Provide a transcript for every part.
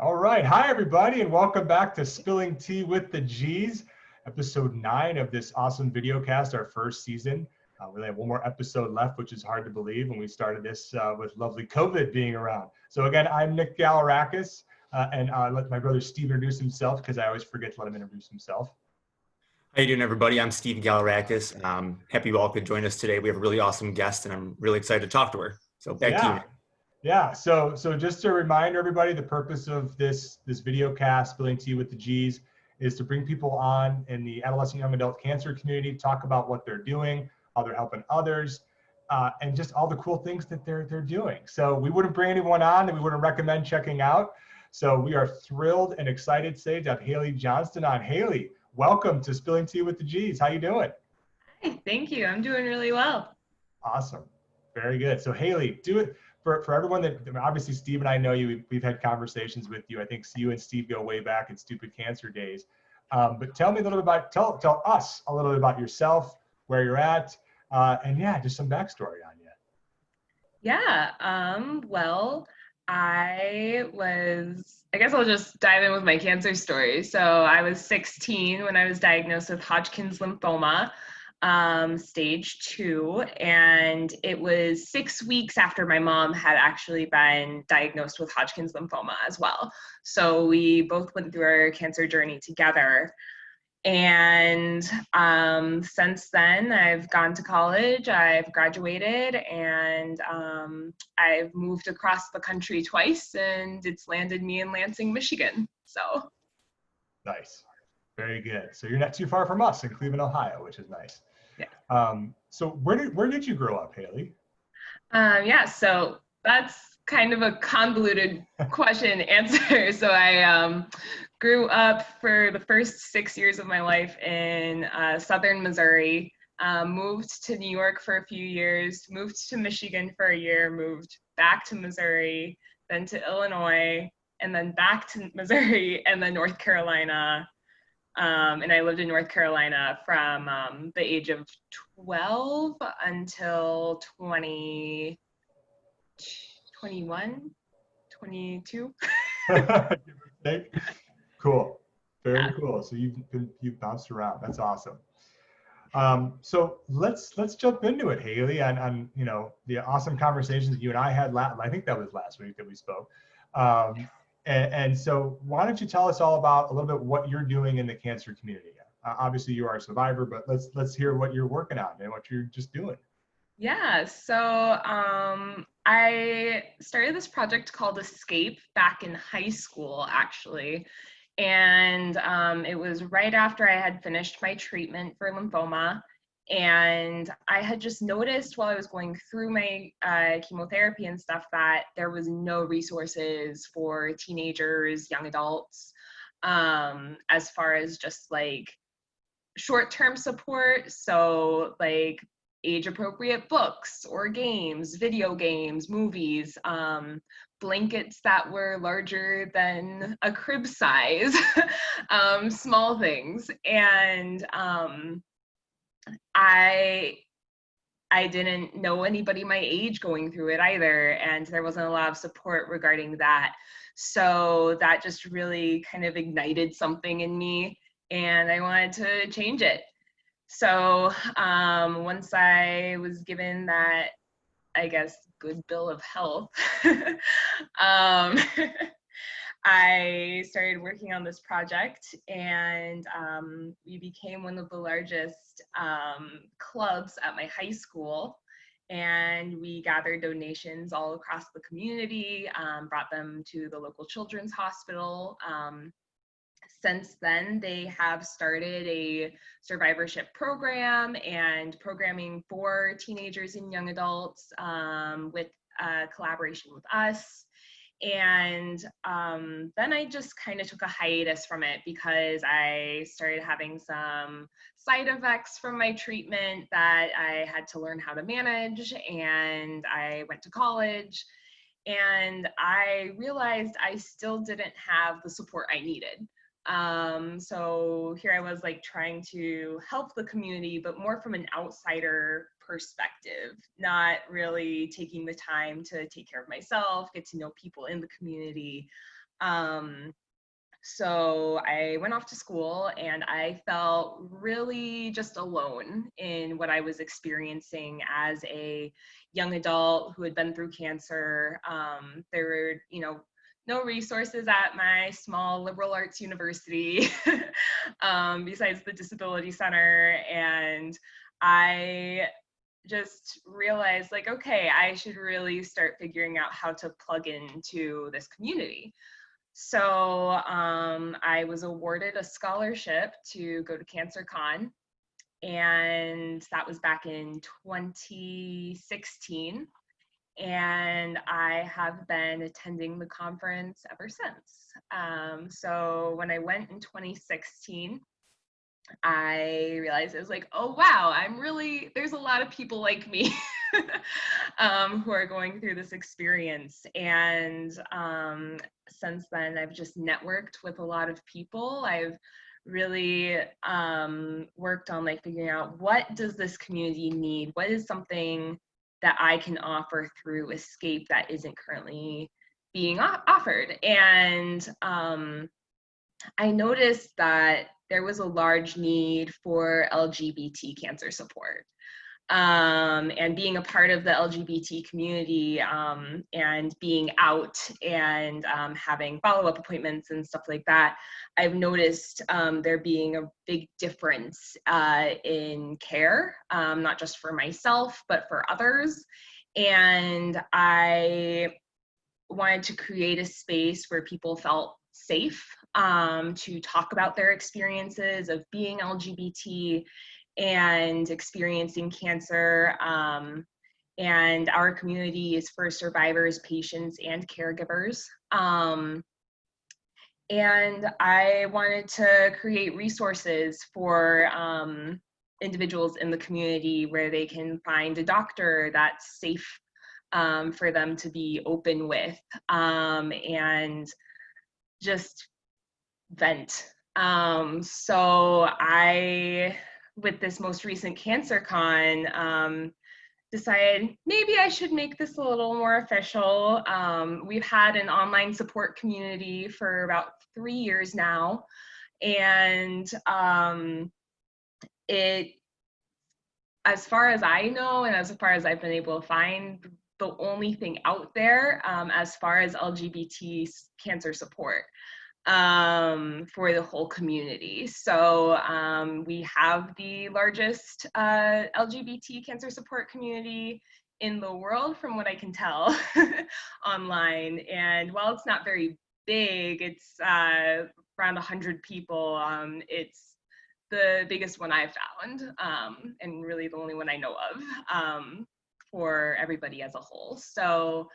All right. Hi, everybody, and welcome back to Spilling Tea with the G's, episode 9 of this awesome video cast, our first season. We only have one more episode left, which is hard to believe when we started this with lovely COVID being around. So again, I'm Nick Galarakis, and let my brother Steve introduce himself because I always forget to let him introduce himself. How you doing, everybody? I'm Steve Galarakis. Happy you all could join us today. We have a really awesome guest, and I'm really excited to talk to her. So back to you, Nick. Yeah. So just to remind everybody, the purpose of this video cast, Spilling Tea with the G's, is to bring people on in the adolescent young adult cancer community, talk about what they're doing, how they're helping others, and just all the cool things that they're doing. So we wouldn't bring anyone on that we wouldn't recommend checking out. So we are thrilled and excited today to have Hailey Johnston on. Hailey, welcome to Spilling Tea with the G's. How you doing? Hi, thank you. I'm doing really well. Awesome. Very good. So Hailey, do it. For everyone that, obviously Steve and I know you, we've had conversations with you. I think you and Steve go way back in Stupid Cancer days. But tell me a little bit about, tell us a little bit about yourself, where you're at, and yeah, just some backstory on you. Yeah, well, I guess I'll just dive in with my cancer story. So I was 16 when I was diagnosed with Hodgkin's lymphoma. Stage 2, and it was 6 weeks after my mom had actually been diagnosed with Hodgkin's lymphoma as well. So we both went through our cancer journey together. And since then, I've gone to college, I've graduated, and I've moved across the country twice, and it's landed me in Lansing, Michigan. So nice. Very good. So you're not too far from us in Cleveland, Ohio, which is nice. Yeah. So where did you grow up, Hailey? Yeah, so that's kind of a convoluted question answer. So I grew up for the first 6 years of my life in southern Missouri, moved to New York for a few years, moved to Michigan for a year, moved back to Missouri, then to Illinois, and then back to Missouri, and then North Carolina. And I lived in North Carolina from the age of 12 until 21, 22. Cool. Very cool. So you've bounced around. That's awesome. So let's jump into it, Hailey, on the awesome conversations that you and I had I think that was last week that we spoke. And so why don't you tell us all about a little bit what you're doing in the cancer community? Obviously you are a survivor, but let's hear what you're working on and what you're just doing. Yeah, so I started this project called Escape back in high school, actually. And it was right after I had finished my treatment for lymphoma. And I had just noticed while I was going through my chemotherapy and stuff that there was no resources for teenagers, young adults, as far as just like short-term support. So like age-appropriate books or games, video games, movies, blankets that were larger than a crib size, small things. And I didn't know anybody my age going through it either, and there wasn't a lot of support regarding that. So that just really kind of ignited something in me, and I wanted to change it. So once I was given that, I guess, good bill of health, I started working on this project, and we became one of the largest clubs at my high school, and we gathered donations all across the community, brought them to the local children's hospital. Since then, they have started a survivorship program and programming for teenagers and young adults with collaboration with us. And then I just kind of took a hiatus from it because I started having some side effects from my treatment that I had to learn how to manage, and I went to college, and I realized I still didn't have the support I needed. So here I was like trying to help the community, but more from an outsider perspective, not really taking the time to take care of myself, get to know people in the community. So I went off to school and I felt really just alone in what I was experiencing as a young adult who had been through cancer. There were, no resources at my small liberal arts university besides the Disability Center. And I just realized, like, okay, I should really start figuring out how to plug into this community. So I was awarded a scholarship to go to CancerCon, and that was back in 2016. And I have been attending the conference ever since. So when I went in 2016, I realized I was like, oh, wow, there's a lot of people like me who are going through this experience. And since then, I've just networked with a lot of people. I've really worked on like figuring out, what does this community need? What is something that I can offer through Escape that isn't currently being offered? And I noticed that there was a large need for LGBT cancer support. And being a part of the LGBT community and being out and having follow-up appointments and stuff like that, I've noticed there being a big difference in care, not just for myself, but for others. And I wanted to create a space where people felt safe to talk about their experiences of being LGBT and experiencing cancer. And our community is for survivors, patients, and caregivers. And I wanted to create resources for individuals in the community where they can find a doctor that's safe for them to be open with, and just vent. So I, with this most recent CancerCon, decided maybe I should make this a little more official. We've had an online support community for about 3 years now, and it, as far as I know, and as far as I've been able to find, the only thing out there as far as LGBT cancer support for the whole community. So we have the largest LGBT cancer support community in the world, from what I can tell online. And while it's not very big, it's around 100 people. It's the biggest one I've found, and really the only one I know of for everybody as a whole. So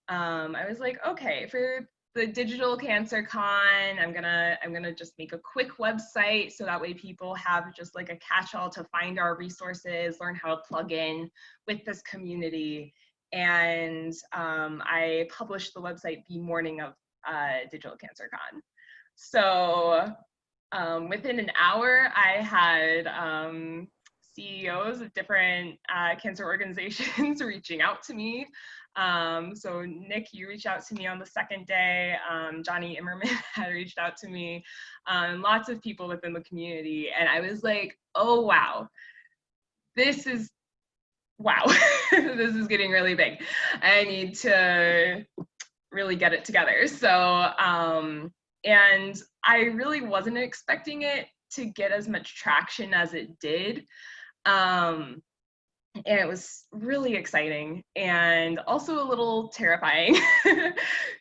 I was like, okay, for the digital CancerCon, I'm gonna just make a quick website so that way people have just like a catch-all to find our resources, learn how to plug in with this community. And I published the website the morning of digital CancerCon. So within an hour, I had CEOs of different cancer organizations reaching out to me. So Nick, you reached out to me on the second day. Johnny Immerman had reached out to me. Lots of people within the community. And I was like, oh, wow, this is, wow, this is getting really big. I need to really get it together. So, and I really wasn't expecting it to get as much traction as it did. And it was really exciting and also a little terrifying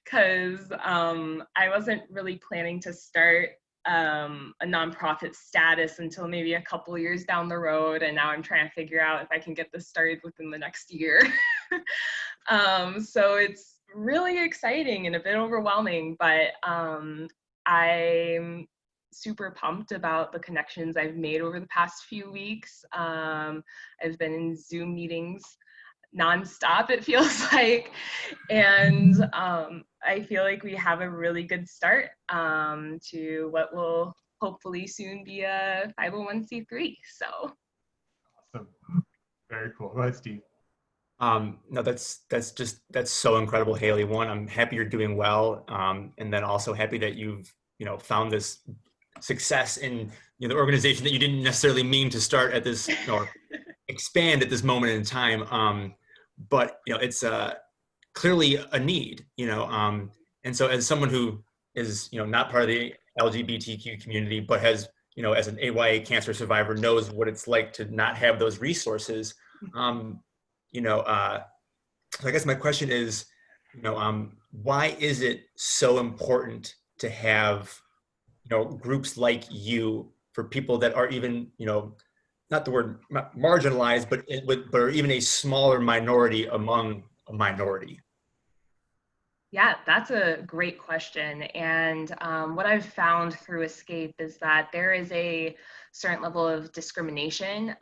because I wasn't really planning to start a nonprofit status until maybe a couple years down the road. And now I'm trying to figure out if I can get this started within the next year. So it's really exciting and a bit overwhelming, but I'm super pumped about the connections I've made over the past few weeks. I've been in Zoom meetings nonstop, it feels like, and I feel like we have a really good start to what will hopefully soon be a 501c3. So awesome, very cool. Go ahead, Steve. No, that's so incredible, Hailey. One, I'm happy you're doing well, and then also happy that you've found this success in the organization that you didn't necessarily mean to start at this or expand at this moment in time. But it's clearly a need, and so as someone who is not part of the LGBTQ community, but has as an AYA cancer survivor knows what it's like to not have those resources. So I guess my question is, why is it so important to have, groups like you for people that are even, not the word marginalized, but are even a smaller minority among a minority? Yeah, that's a great question. And what I've found through Escape is that there is a certain level of discrimination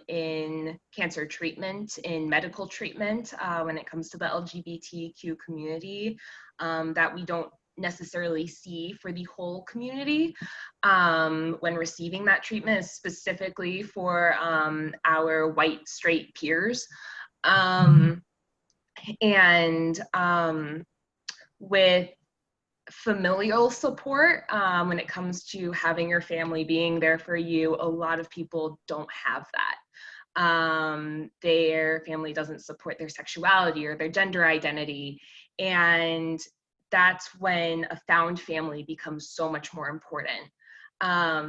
in cancer treatment, in medical treatment, when it comes to the LGBTQ community, that we don't necessarily see for the whole community when receiving that treatment, specifically for our white straight peers. And with familial support, when it comes to having your family being there for you, a lot of people don't have that. Their family doesn't support their sexuality or their gender identity. And that's when a found family becomes so much more important.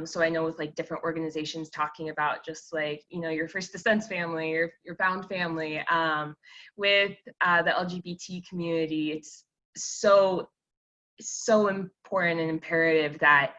So I know with like different organizations talking about just like, your first defense family, your found family, with the LGBT community, it's so important and imperative that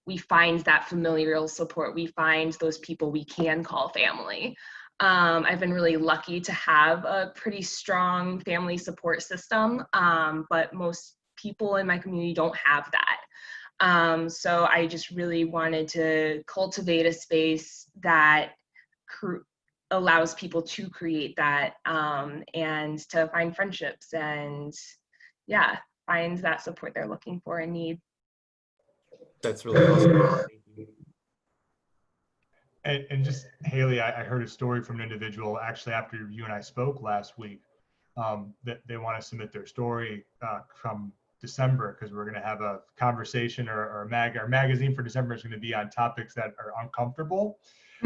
we find that familial support. We find those people we can call family. I've been really lucky to have a pretty strong family support system, but most people in my community don't have that. So I just really wanted to cultivate a space that allows people to create that, and to find friendships and find that support they're looking for and need. That's really awesome. And just, Hailey, I heard a story from an individual actually after you and I spoke last week, that they want to submit their story from December, because we're going to have a conversation or our magazine for December is going to be on topics that are uncomfortable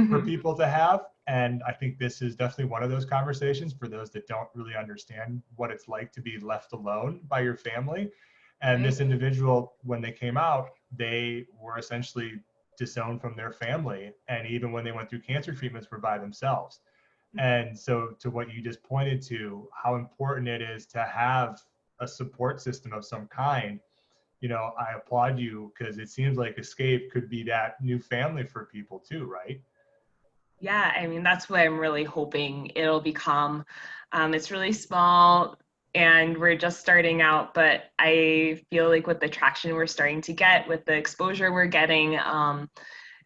for people to have. And I think this is definitely one of those conversations for those that don't really understand what it's like to be left alone by your family. And this individual, when they came out, they were essentially disowned from their family. And even when they went through cancer treatments, were by themselves. And so to what you just pointed to, how important it is to have a support system of some kind, I applaud you, because it seems like Escape could be that new family for people too, right? Yeah, I mean, that's what I'm really hoping it'll become. It's really small and we're just starting out, but I feel like with the traction we're starting to get, with the exposure we're getting,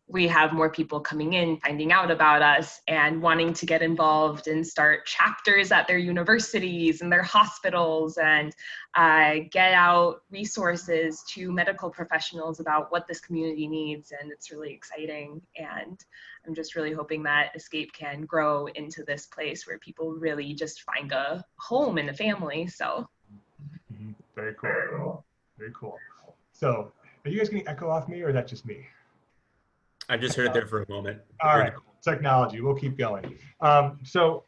we have more people coming in, finding out about us and wanting to get involved and start chapters at their universities and their hospitals, and get out resources to medical professionals about what this community needs. And it's really exciting. And I'm just really hoping that Escape can grow into this place where people really just find a home and a family. So. Very cool. Very cool. So are you guys getting echo off me, or is that just me? I just heard it there for a moment. All right, technology, we'll keep going. So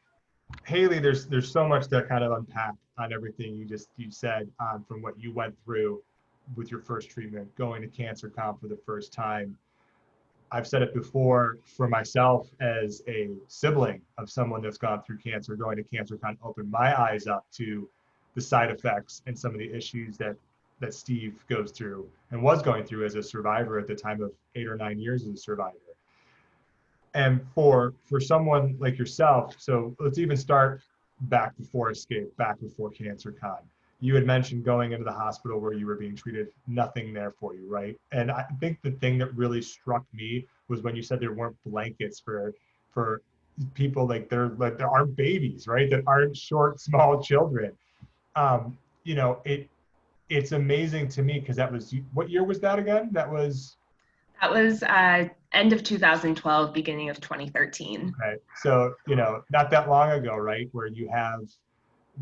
Hailey, there's so much to kind of unpack on everything you said, from what you went through with your first treatment, going to CancerCon for the first time. I've said it before, for myself as a sibling of someone that's gone through cancer, going to CancerCon opened my eyes up to the side effects and some of the issues that Steve goes through and was going through as a survivor at the time of 8 or 9 years as a survivor. And for someone like yourself, so let's even start back before Escape, back before CancerCon. You had mentioned going into the hospital where you were being treated, nothing there for you, right? And I think the thing that really struck me was when you said there weren't blankets for people like there aren't babies, right? That aren't short, small children. It's amazing to me, because that was, what year was that again? That was End of 2012, beginning of 2013. Okay. So, not that long ago, right, where you have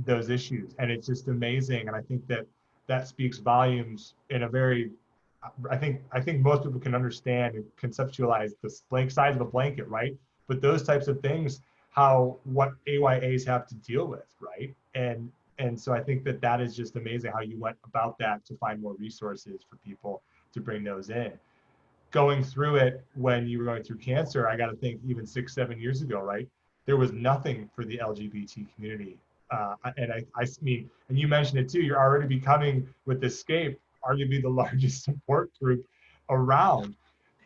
those issues, and it's just amazing. And I think that speaks volumes in a very, I think most people can understand and conceptualize this blank size of a blanket, right? But those types of things, what AYAs have to deal with, right? And so I think that is just amazing how you went about that to find more resources for people to bring those in. Going through it when you were going through cancer, I got to think even 6-7 years ago, right? There was nothing for the LGBT community. And I mean, and you mentioned it too, you're already becoming with Escape, arguably the largest support group around.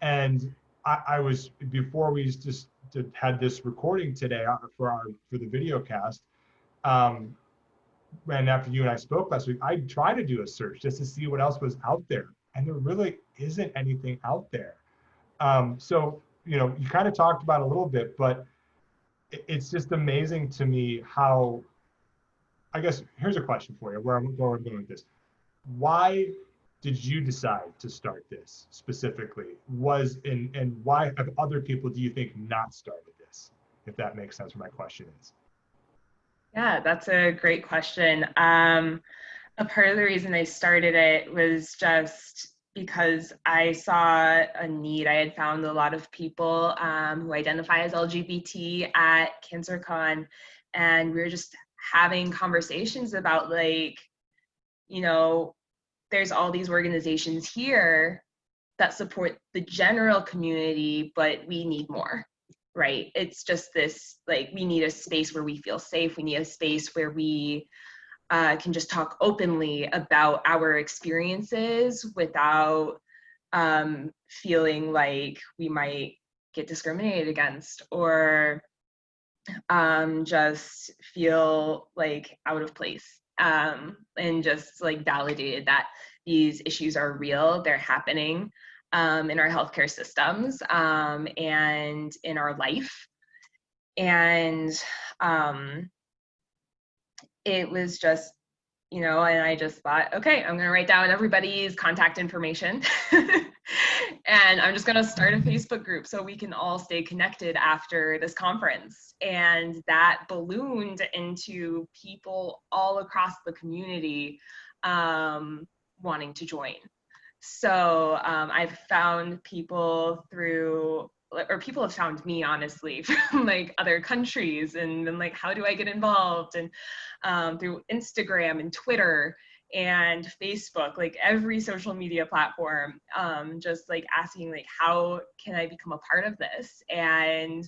And I was, before we just had this recording today for the video cast, and after you and I spoke last week, I tried to do a search just to see what else was out there. And there really isn't anything out there. So, you kind of talked about it a little bit, but it's just amazing to me how, I guess, here's a question for you, where I'm going with this. Why did you decide to start this specifically? And why have other people, do you think, not started this? If that makes sense, what my question is. Yeah, that's a great question. A part of the reason I started it was just because I saw a need. I had found a lot of people who identify as LGBT at CancerCon, and we were just having conversations about, like, there's all these organizations here that support the general community, but we need more. Right? It's just this, like, we need a space where we feel safe. We need a space where we can just talk openly about our experiences without feeling like we might get discriminated against, or just feel like out of place, and just like validated that these issues are real, they're happening in our healthcare systems, and in our life. And it was just, and I just thought, okay, I'm gonna write down everybody's contact information and I'm just gonna start a Facebook group so we can all stay connected after this conference. And that ballooned into people all across the community wanting to join. So I've found people people have found me, honestly, from like other countries, and been like, how do I get involved? And through Instagram and Twitter and Facebook, like every social media platform, just like asking, like, how can I become a part of this? And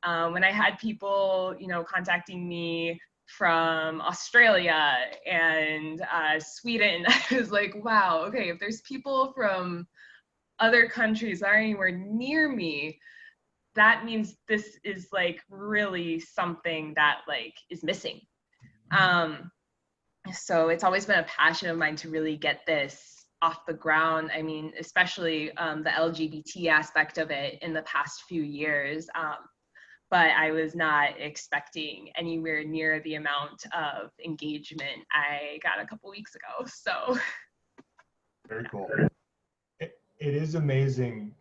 when I had people, contacting me from Australia and Sweden, I was like, wow, okay, if there's people from other countries that aren't anywhere near me, that means this is like really something that like is missing. So it's always been a passion of mine to really get this off the ground. I mean, especially the LGBT aspect of it in the past few years. But I was not expecting anywhere near the amount of engagement I got a couple weeks ago. So very cool. It is amazing.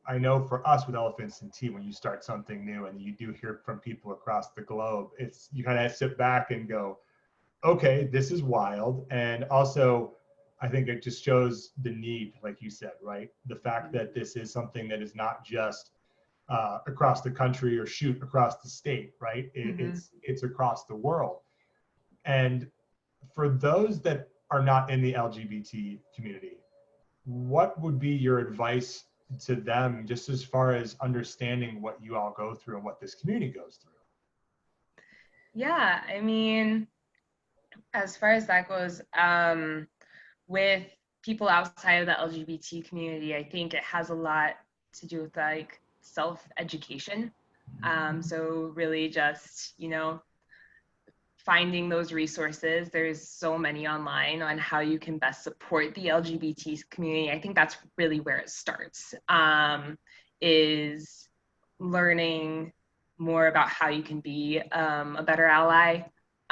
I know for us with Elephants and Tea, when you start something new and you do hear from people across the globe, you kind of sit back and go, okay, this is wild. And also, I think it just shows the need, like you said, right? The fact that this is something that is not just across the country or across the state, right? It's across the world. And for those that are not in the LGBT community, what would be your advice to them, just as far as understanding what you all go through and what this community goes through? Yeah, I mean, as far as that goes, with people outside of the LGBT community, I think it has a lot to do with like self-education. So really just, finding those resources. There's so many online on how you can best support the LGBT community. I think that's really where it starts, is learning more about how you can be a better ally,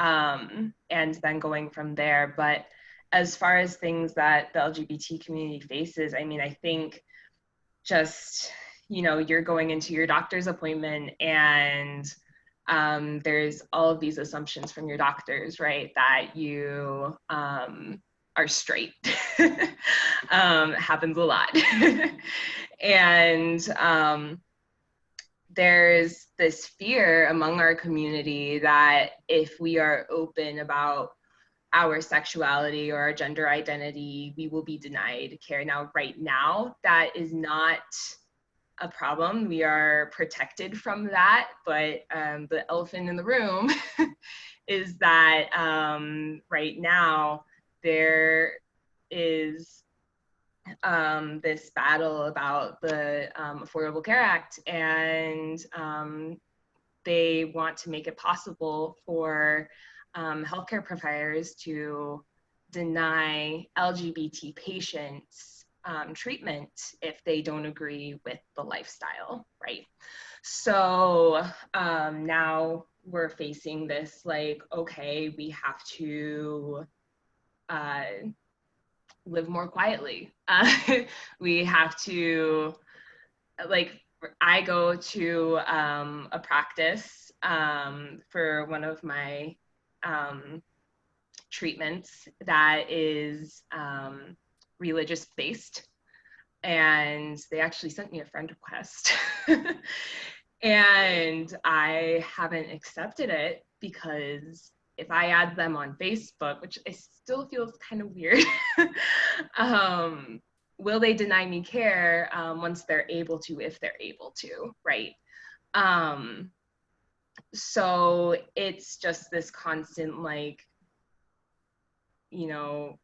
and then going from there. But as far as things that the LGBT community faces, I mean, I think just, you know, you're going into your doctor's appointment and there's all of these assumptions from your doctors, right, that you are straight. Happens a lot. And there's this fear among our community that if we are open about our sexuality or our gender identity, we will be denied care. Now, right now, that is not a problem. We are protected from that, but the elephant in the room is that right now there is this battle about the Affordable Care Act, and they want to make it possible for healthcare providers to deny LGBT patients treatment if they don't agree with the lifestyle, right? So now we're facing this, like, okay, we have to live more quietly. We have to, like, I go to a practice for one of my treatments that is religious based, and they actually sent me a friend request. And I haven't accepted it because if I add them on Facebook, which I still feels kind of weird, will they deny me care once they're able to, if they're able to, right? So it's just this constant, like, you know,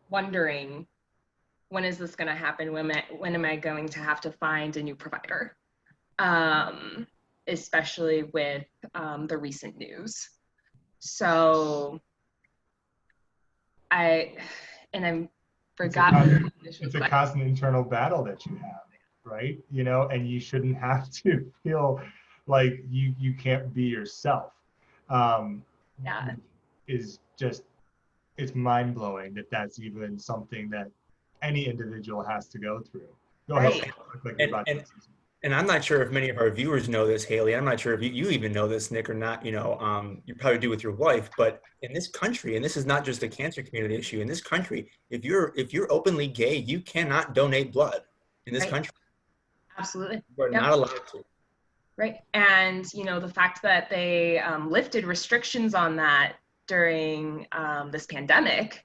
wondering, when is this going to happen? When am I going to have to find a new provider? Especially with the recent news. So I forgot. It's a constant internal battle that you have, right? You know, and you shouldn't have to feel like you can't be yourself. Yeah. Is just, it's mind blowing that that's even something that any individual has to go through. Go right. ahead. And I'm not sure if many of our viewers know this, Hailey. I'm not sure if you even know this, Nick, or not. You know, you probably do with your wife. But in this country, and this is not just a cancer community issue, in this country, if you're openly gay, you cannot donate blood in this country. Absolutely. We're not allowed to. Right. And, you know, the fact that they lifted restrictions on that during this pandemic,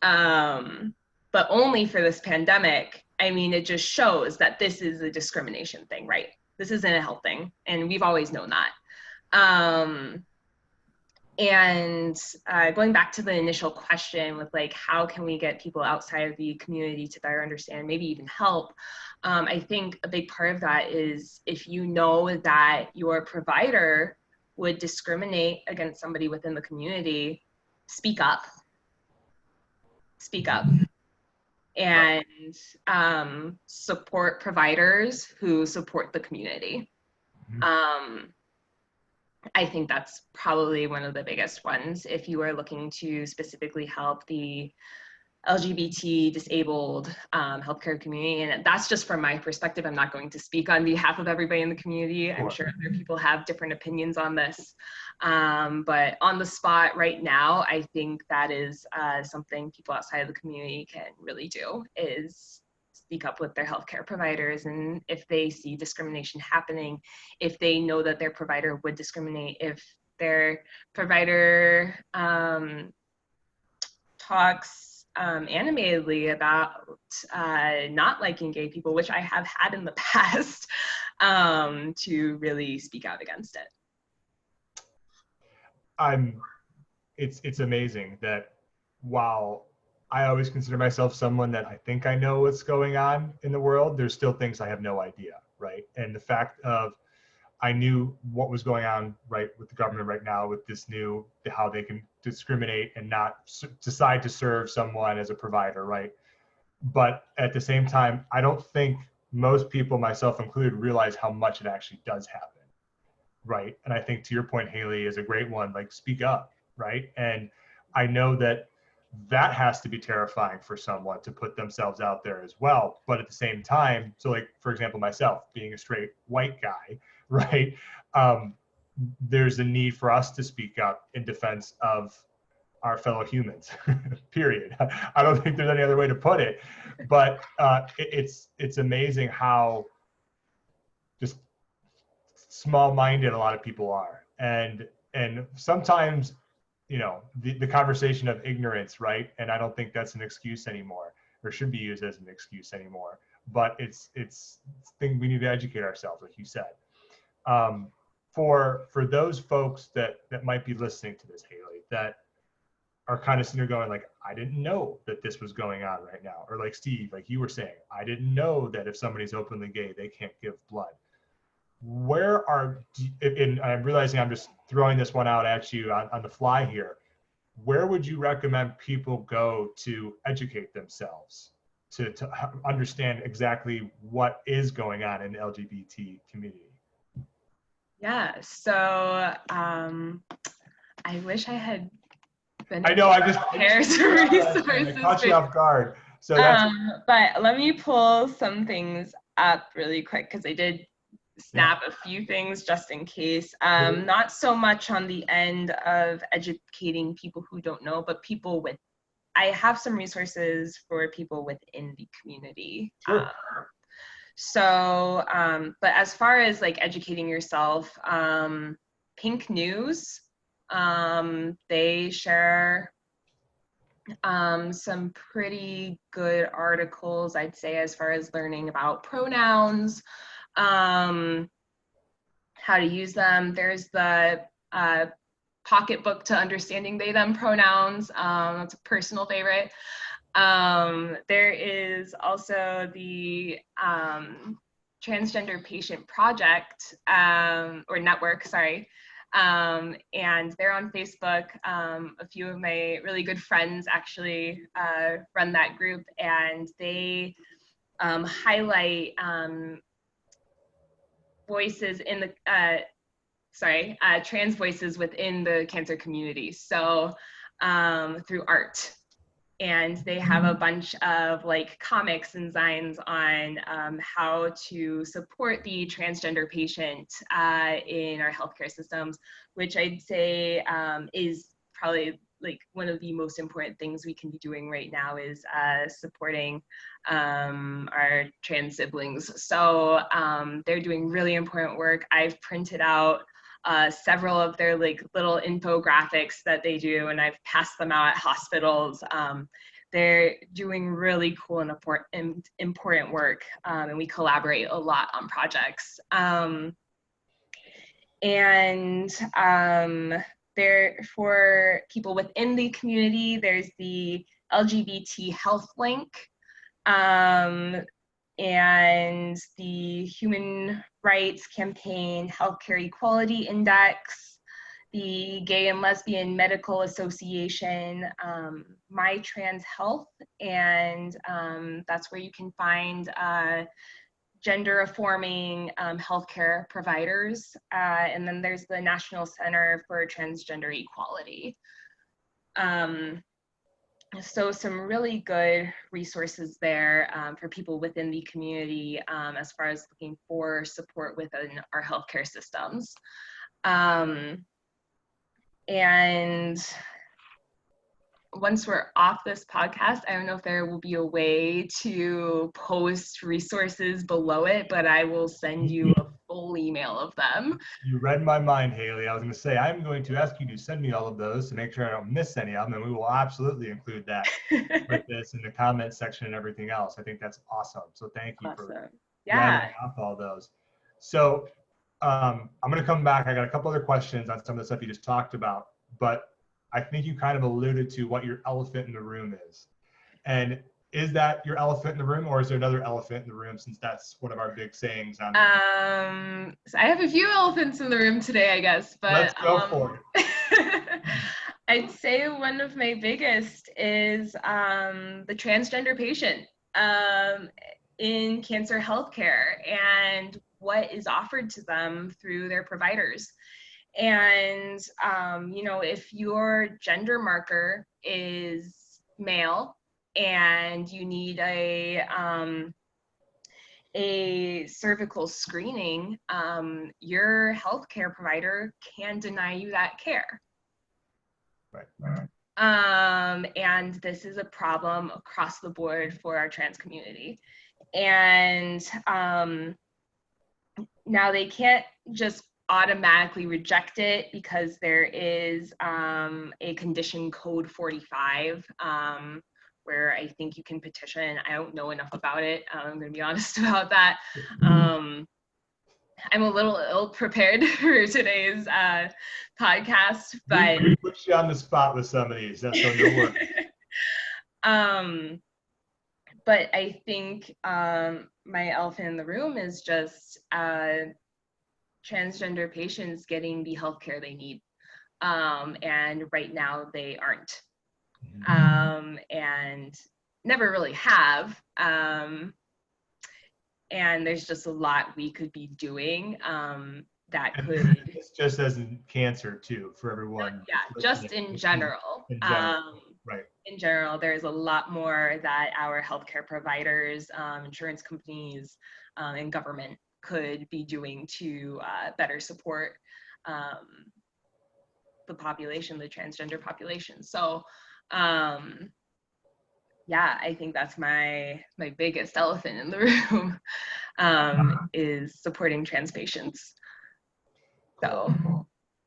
but only for this pandemic, I mean, it just shows that this is a discrimination thing, right? This isn't a health thing, and we've always known that. And going back to the initial question with, like, how can we get people outside of the community to better understand, maybe even help? I think a big part of that is if you know that your provider would discriminate against somebody within the community, speak up. Speak up. And support providers who support the community. I think that's probably one of the biggest ones if you are looking to specifically help the LGBT disabled healthcare community. And that's just from my perspective. I'm not going to speak on behalf of everybody in the community. I'm sure other people have different opinions on this. But on the spot right now, I think that is something people outside of the community can really do, is speak up with their healthcare providers. And if they see discrimination happening, if they know that their provider would discriminate, if their provider talks animatedly about not liking gay people, which I have had in the past, to really speak out against it. It's amazing that while I always consider myself someone that I think I know what's going on in the world, there's still things I have no idea, right? And the fact of, I knew what was going on, right, with the government right now with this new, how they can discriminate and not decide to serve someone as a provider, right? But at the same time, I don't think most people, myself included, realize how much it actually does happen, right? And I think to your point, Hailey, is a great one, like, speak up, right? And I know that that has to be terrifying for someone to put themselves out there as well. But at the same time, so like, for example, myself being a straight white guy, right? There's a need for us to speak up in defense of our fellow humans, period. I don't think there's any other way to put it, but it's amazing how just small-minded a lot of people are. And sometimes, you know, the conversation of ignorance, right? And I don't think that's an excuse anymore, or should be used as an excuse anymore, but it's thing we need to educate ourselves, like you said. For those folks that might be listening to this, Hailey, that are kind of sitting there going like, I didn't know that this was going on right now. Or like Steve, like you were saying, I didn't know that if somebody's openly gay, they can't give blood. Where are, and I'm realizing I'm just throwing this one out at you on the fly here. Where would you recommend people go to educate themselves, to understand exactly what is going on in the LGBT community? Yeah, so I wish I had been. I know, I just resources. caught you off guard. So that's. But let me pull some things up really quick because I did snap a few things just in case. Not so much on the end of educating people who don't know, but people with. I have some resources for people within the community. Sure. So, but as far as like educating yourself, Pink News, they share some pretty good articles, I'd say, as far as learning about pronouns, how to use them. There's the Pocketbook to Understanding They Them Pronouns. That's a personal favorite. There is also the Transgender Patient Project, or Network, sorry. And they're on Facebook. A few of my really good friends actually run that group, and they highlight voices in the, trans voices within the cancer community. So through art. And they have a bunch of like comics and signs on how to support the transgender patient in our healthcare systems, which I'd say is probably like one of the most important things we can be doing right now is supporting our trans siblings. So they're doing really important work. I've printed out several of their like little infographics that they do, and I've passed them out at hospitals. They're doing really cool and important work, and we collaborate a lot on projects. There, for people within the community, there's the LGBT HealthLink, and the Human Rights Campaign Healthcare Equality Index, the Gay and Lesbian Medical Association, My Trans Health, and that's where you can find gender-affirming healthcare providers. And then there's the National Center for Transgender Equality. So some really good resources there for people within the community as far as looking for support within our healthcare systems. And once we're off this podcast, I don't know if there will be a way to post resources below it, but I will send you a full email of them. You read my mind, Hailey. I was going to say, I'm going to ask you to send me all of those to make sure I don't miss any of them, and we will absolutely include that with this in the comment section and everything else. I think that's awesome. So thank you for rattling off all those. So I'm going to come back. I got a couple other questions on some of the stuff you just talked about, but I think you kind of alluded to what your elephant in the room is. And is that your elephant in the room, or is there another elephant in the room, since that's one of our big sayings? So I have a few elephants in the room today, I guess, but let's go for it. I'd say one of my biggest is the transgender patient in cancer healthcare and what is offered to them through their providers. And, you know, if your gender marker is male and you need a cervical screening, your healthcare provider can deny you that care. Right. And this is a problem across the board for our trans community. And now they can't just automatically reject it because there is a condition code 45 where I think you can petition. I don't know enough about it. I'm going to be honest about that. I'm a little ill prepared for today's podcast, but we put you on the spot with some of these. That's so no worries. But I think my elephant in the room is just transgender patients getting the healthcare they need, and right now they aren't, and never really have. And there's just a lot we could be doing that could. It's just as in cancer too, for everyone. Yeah, just in general. Right. In general, there's a lot more that our healthcare providers, insurance companies, and government could be doing to better support the population, the transgender population. So, yeah, I think that's my biggest elephant in the room, is supporting trans patients. So.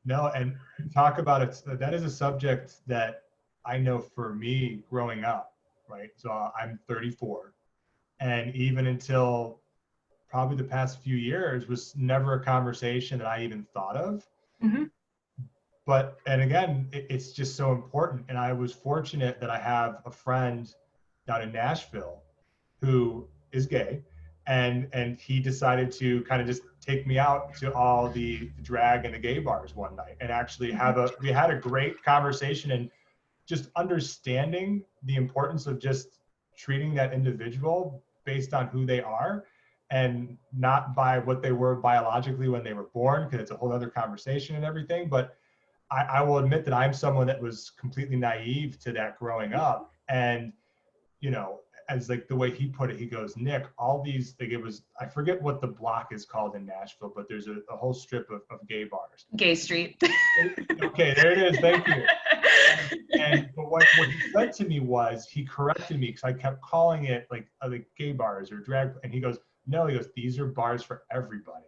No, and talk about it. That is a subject that I know for me growing up, right? So I'm 34, and even until probably the past few years was never a conversation that I even thought of. Mm-hmm. But, and again, it's just so important. And I was fortunate that I have a friend down in Nashville who is gay, and he decided to kind of just take me out to all the drag and the gay bars one night and actually we had a great conversation and just understanding the importance of just treating that individual based on who they are and not by what they were biologically when they were born, because it's a whole other conversation and everything. But I will admit that I'm someone that was completely naive to that growing up. And, you know, as like the way he put it, he goes, Nick, all these, like it was, I forget what the block is called in Nashville, but there's a whole strip of gay bars. Gay Street. Okay, there it is. Thank you. But what he said to me was, he corrected me because I kept calling it like gay bars or drag, and he goes, no, he goes, these are bars for everybody.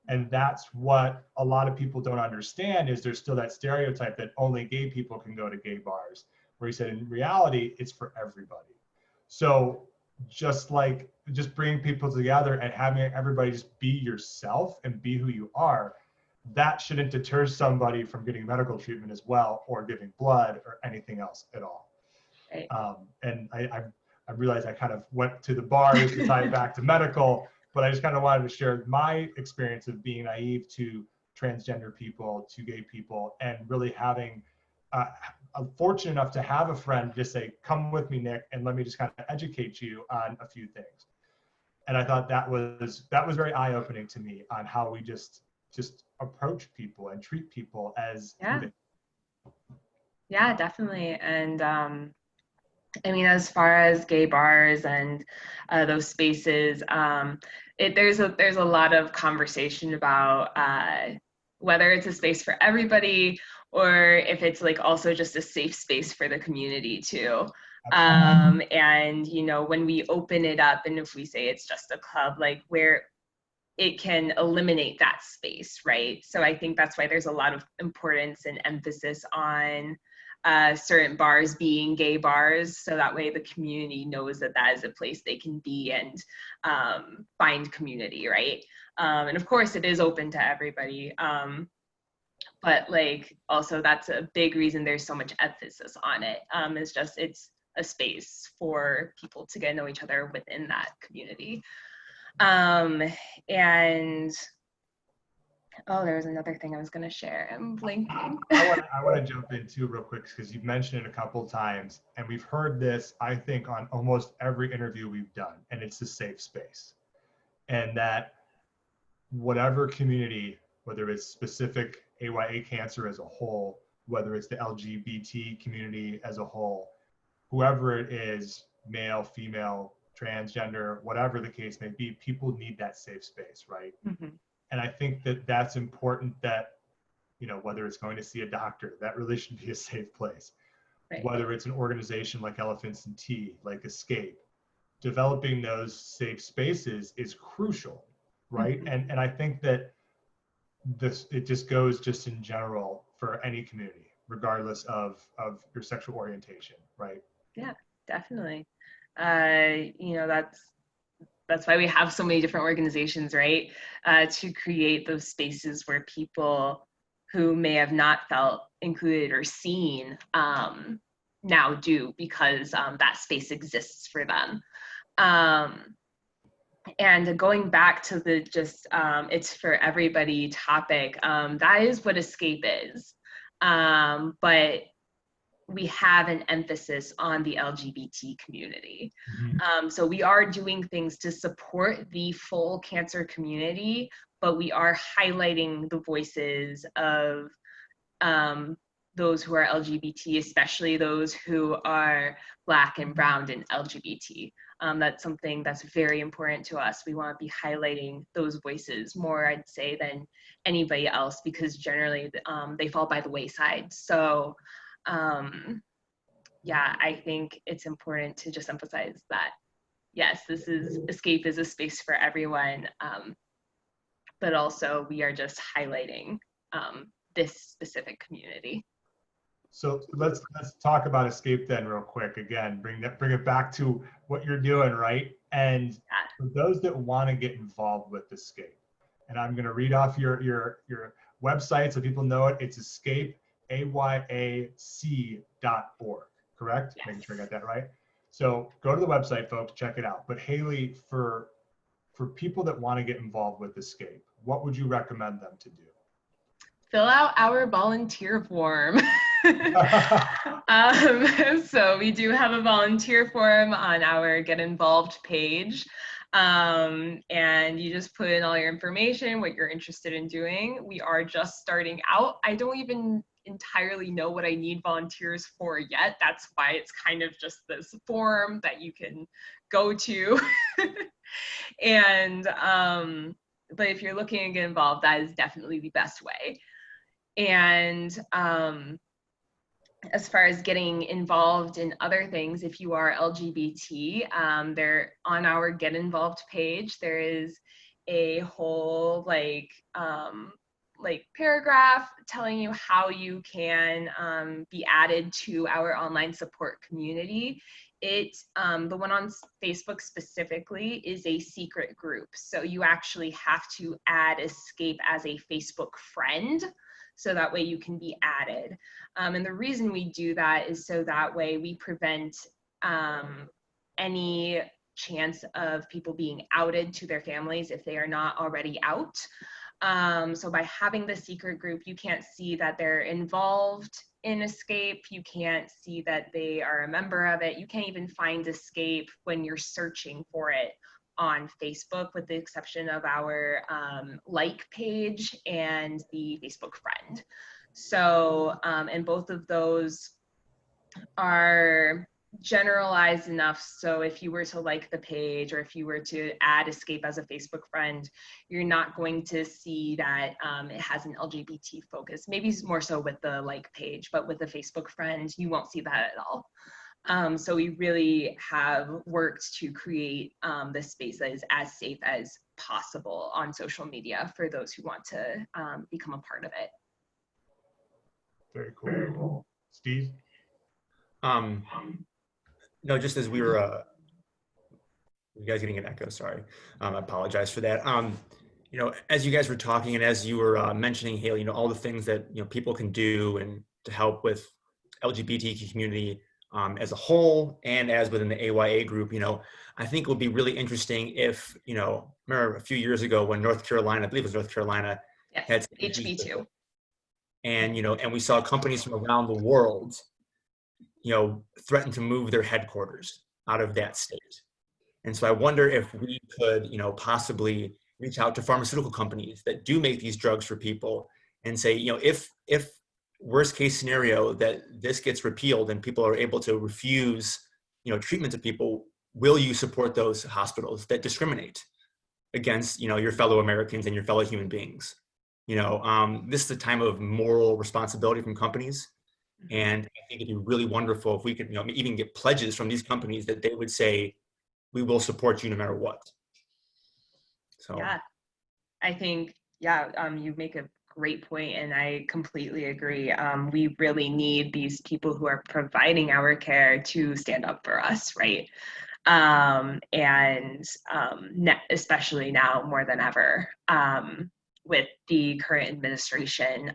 And that's what a lot of people don't understand, is there's still that stereotype that only gay people can go to gay bars, where he said in reality it's for everybody. So just bringing people together and having everybody just be yourself and be who you are, that shouldn't deter somebody from getting medical treatment as well, or giving blood or anything else at all. Right. And I realized I kind of went to the bars to tie it back to medical, but I just kind of wanted to share my experience of being naive to transgender people, to gay people, and really having, I'm fortunate enough to have a friend just say, come with me, Nick, and let me just kind of educate you on a few things. And I thought that was very eye-opening to me on how we just approach people and treat people as human. Yeah, definitely. And I mean, as far as gay bars and those spaces, there's a lot of conversation about whether it's a space for everybody or if it's like also just a safe space for the community too. And you know, when we open it up, and if we say it's just a club, like where it can eliminate that space, right? So I think that's why there's a lot of importance and emphasis on certain bars being gay bars, so that way the community knows that that is a place they can be and find community, right? And of course it is open to everybody, but like also that's a big reason there's so much emphasis on it. It's a space for people to get to know each other within that community. And oh, there was another thing I was going to share. I'm blinking. I want to jump in too real quick, because you've mentioned it a couple of times, and we've heard this, I think, on almost every interview we've done, and it's a safe space. And that whatever community, whether it's specific AYA cancer as a whole, whether it's the LGBT community as a whole, whoever it is, male, female, transgender, whatever the case may be, people need that safe space, right? Mm-hmm. And I think that that's important, that, you know, whether it's going to see a doctor, that really should be a safe place. Right. Whether it's an organization like Elephants and Tea, like Escape, developing those safe spaces is crucial, right? Mm-hmm. And I think that it just goes just in general for any community, regardless of your sexual orientation, right? Yeah, definitely. You know, that's why we have so many different organizations, right? To create those spaces where people who may have not felt included or seen now do, because that space exists for them. And going back to the just it's for everybody topic, that is what Escape is. But we have an emphasis on the LGBT community. Mm-hmm. So we are doing things to support the full cancer community, but we are highlighting the voices of those who are LGBT, especially those who are Black and brown and LGBT. That's something that's very important to us. We want to be highlighting those voices more, I'd say, than anybody else, because generally they fall by the wayside. So yeah, I think it's important to just emphasize that, yes, Escape is a space for everyone, but also we are just highlighting this specific community. So let's talk about Escape then real quick. Again, bring it back to what you're doing, right? And for those that want to get involved with Escape, and I'm going to read off your website so people know it. It's Escape, AYAC.org, correct? Yes. Making sure I got that right. So go to the website, folks, check it out. But Hailey, for people that want to get involved with Escape, what would you recommend them to do? Fill out our volunteer form. So we do have a volunteer form on our Get Involved page. And you just put in all your information, what you're interested in doing. We are just starting out. I don't even entirely know what I need volunteers for yet. That's why it's kind of just this form that you can go to. And but if you're looking to get involved, that is definitely the best way. And as far as getting involved in other things, if you are LGBT, there on our Get Involved page, there is a whole like paragraph telling you how you can be added to our online support community. The one on Facebook specifically is a secret group. So you actually have to add Escape as a Facebook friend, so that way you can be added. And the reason we do that is so that way we prevent any chance of people being outed to their families if they are not already out. So by having the secret group, you can't see that they're involved in Escape. You can't see that they are a member of it. You can't even find Escape when you're searching for it on Facebook, with the exception of our like page and the Facebook friend. So, and both of those are generalized enough, so if you were to like the page or if you were to add Escape as a Facebook friend, you're not going to see that it has an LGBT focus. Maybe more so with the like page, but with the Facebook friend, you won't see that at all. So we really have worked to create this space that is as safe as possible on social media for those who want to become a part of it. Very cool. Steve? No, just as we were, you guys getting an echo, sorry. I apologize for that. You know, as you guys were talking and as you were mentioning, Hailey, you know, all the things that, you know, people can do and to help with LGBTQ community as a whole and as within the AYA group, you know, I think it would be really interesting if, you know, remember a few years ago when North Carolina, I believe it was North Carolina, yes, had HB2. And, you know, and we saw companies from around the world, you know, threaten to move their headquarters out of that state. And so I wonder if we could, you know, possibly reach out to pharmaceutical companies that do make these drugs for people and say, you know, if worst case scenario that this gets repealed and people are able to refuse, treatment to people, will you support those hospitals that discriminate against, your fellow Americans and your fellow human beings? This is a time of moral responsibility from companies. And I think it'd be really wonderful if we could, even get pledges from these companies that they would say, we will support you no matter what. So yeah, I think, you make a great point, and I completely agree. We really need these people who are providing our care to stand up for us, right? Especially now more than ever, with the current administration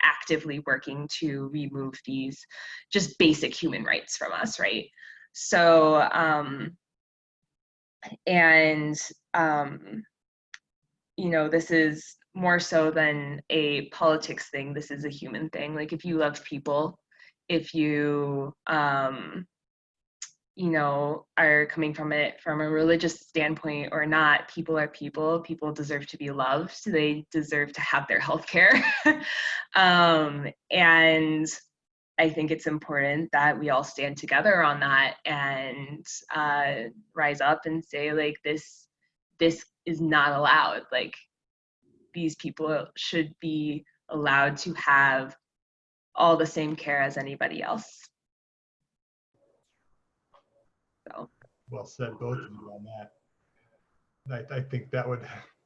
actively working to remove these just basic human rights from us, right? So, this is more so than a politics thing. This is a human thing. Like, if you love people, if you, are coming from it from a religious standpoint or not, people are people. People deserve to be loved. They deserve to have their health care. And I think it's important that we all stand together on that and rise up and say, like, this is not allowed. Like, these people should be allowed to have all the same care as anybody else. So. Well said, both of you on that. I think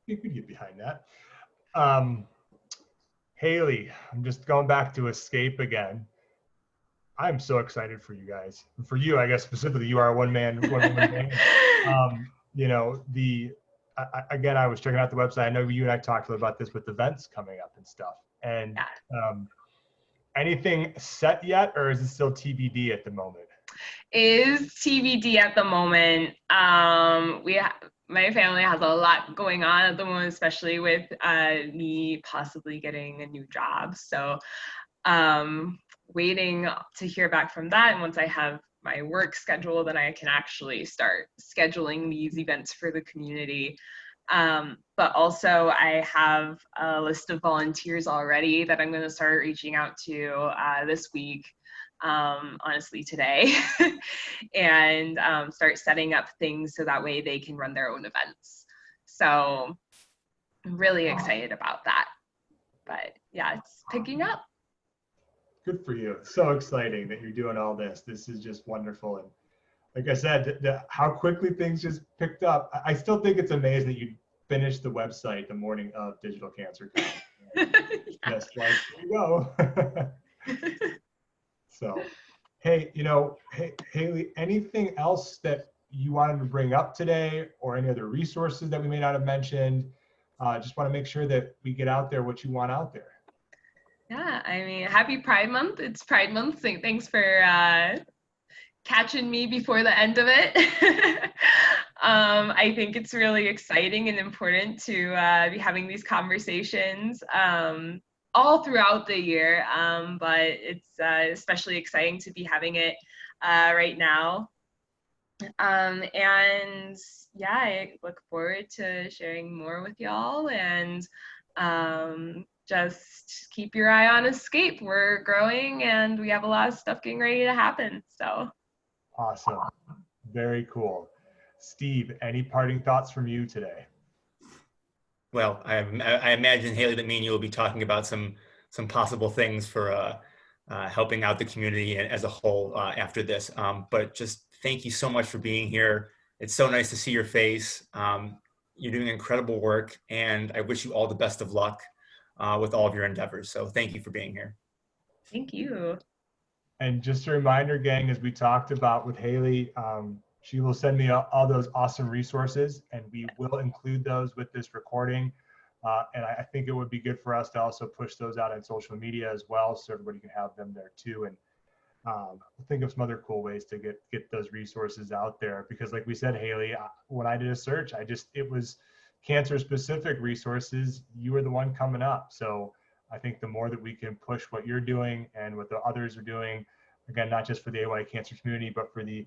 we could get behind that. Hailey, I'm just going back to Escape again. I'm so excited for you guys. For you, I guess specifically, you are a one woman band. Again, I was checking out the website. I know you and I talked about this with events coming up and stuff. And anything set yet, or is it still TBD at the moment? Is TBD at the moment. My family has a lot going on at the moment, especially with me possibly getting a new job. So waiting to hear back from that. And once I have my work schedule, then I can actually start scheduling these events for the community. But also I have a list of volunteers already that I'm going to start reaching out to this week. Honestly today, and start setting up things so that way they can run their own events. So I'm really excited about that. But yeah, it's picking up. Good for you. So exciting that you're doing all this. This is just wonderful. And like I said, how quickly things just picked up. I still think it's amazing that you finished the website the morning of Digital Cancer Con. Just like, here you go. So, hey, Hailey, anything else that you wanted to bring up today, or any other resources that we may not have mentioned? Just want to make sure that we get out there what you want out there. Yeah, I mean, happy Pride Month. It's Pride Month, so thanks for catching me before the end of it. I think it's really exciting and important to be having these conversations all throughout the year, but it's especially exciting to be having it right now. And yeah, I look forward to sharing more with y'all, and just keep your eye on Escape. We're growing and we have a lot of stuff getting ready to happen. So awesome. Very cool. Steve, any parting thoughts from you today? Well, I imagine, Hailey, that me and you will be talking about some possible things for helping out the community as a whole after this. But just thank you so much for being here. It's so nice to see your face. You're doing incredible work, and I wish you all the best of luck with all of your endeavors. So thank you for being here. Thank you. And just a reminder, gang, as we talked about with Hailey, she will send me all those awesome resources, and we will include those with this recording. And I think it would be good for us to also push those out on social media as well, so everybody can have them there too. And think of some other cool ways to get those resources out there. Because like we said, Hailey, when I did a search, it was cancer-specific resources. You were the one coming up. So I think the more that we can push what you're doing and what the others are doing, again, not just for the AYA cancer community, but for the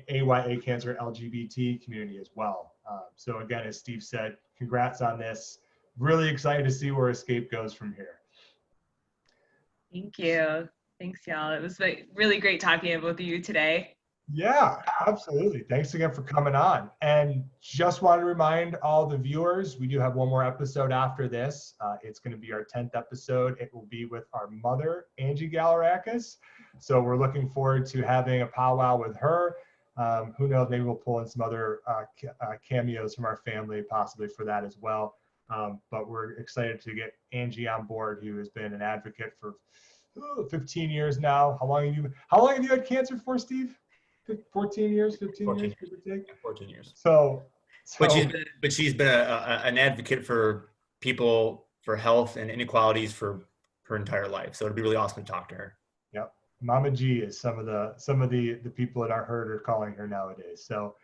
AYA cancer LGBT community as well. So again, as Steve said, congrats on this. Really excited to see where Escape goes from here. Thank you. Thanks, y'all. It was really great talking with you today. Yeah, absolutely. Thanks again for coming on. And just want to remind all the viewers, we do have one more episode after this. It's going to be our 10th episode. It will be with our mother, Angie Galarakis. So we're looking forward to having a powwow with her. Who knows, maybe we'll pull in some other cameos from our family possibly for that as well. But we're excited to get Angie on board, who has been an advocate for 15 years now. How long have you had cancer for, Steve? 14 years, 15 14 years, give or take? 14 years. So But she's been an advocate for people, for health and inequalities for her entire life. So it'd be really awesome to talk to her. Yep. Mama G is some of the people in our herd are calling her nowadays. So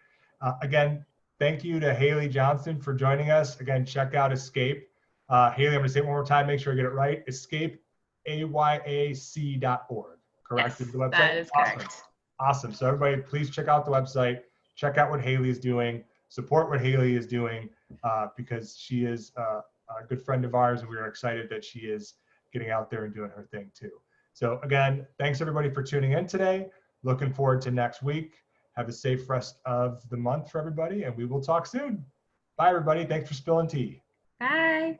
again, thank you to Hailey Johnston for joining us. Again, check out Escape. Hailey, I'm going to say it one more time, make sure I get it right. Escape, AYAC.org. Correct? Yes, Is the website? that is correct. Awesome. So everybody, please check out the website. Check out what Hailey is doing. Support what Hailey is doing because she is a good friend of ours, and we are excited that she is getting out there and doing her thing too. So again, thanks everybody for tuning in today. Looking forward to next week. Have a safe rest of the month for everybody, and we will talk soon. Bye, everybody. Thanks for spilling tea. Bye.